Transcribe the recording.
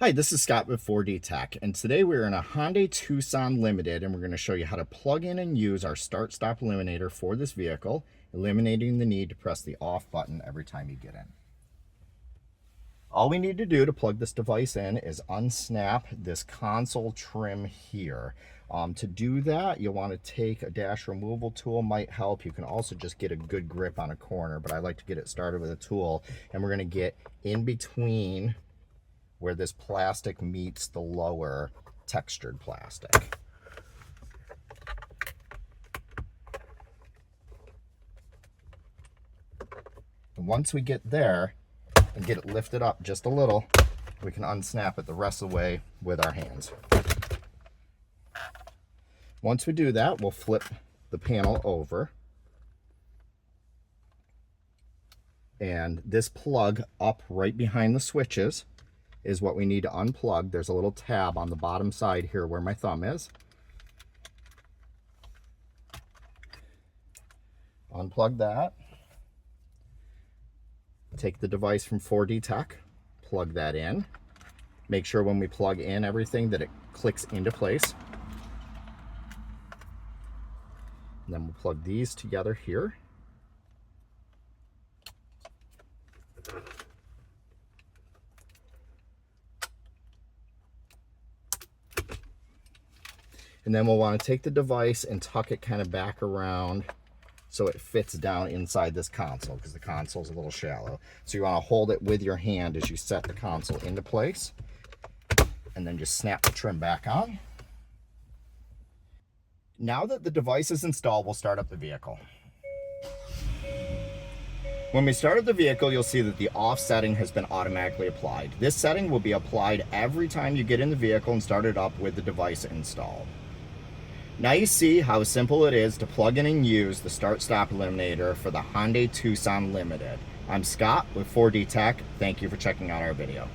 Hi, this is Scott with 4D Tech, and today we're in a Hyundai Tucson Limited, and we're going to show you how to plug in and use our start-stop eliminator for this vehicle, eliminating the need to press the off button every time you get in. All we need to do to plug this device in is unsnap this console trim here. To do that, you'll want to take a dash removal tool, might help. You can also just get a good grip on a corner, but I like to get it started with a tool, and we're going to get in between where this plastic meets the lower textured plastic. And once we get there and get it lifted up just a little, we can unsnap it the rest of the way with our hands. Once we do that, we'll flip the panel over. And this plug up right behind the switches is what we need to unplug. There's a little tab on the bottom side here where my thumb is. Unplug that. Take the device from 4D Tech, plug that in. Make sure when we plug in everything that it clicks into place. And then we'll plug these together here. And then we'll want to take the device and tuck it kind of back around so it fits down inside this console, because the console is a little shallow. So you want to hold it with your hand as you set the console into place, and then just snap the trim back on. Now that the device is installed, we'll start up the vehicle. When we started the vehicle, you'll see that the off setting has been automatically applied. This setting will be applied every time you get in the vehicle and start it up with the device installed. Now you see how simple it is to plug in and use the start-stop eliminator for the Hyundai Tucson Limited. I'm Scott with 4D Tech. Thank you for checking out our video.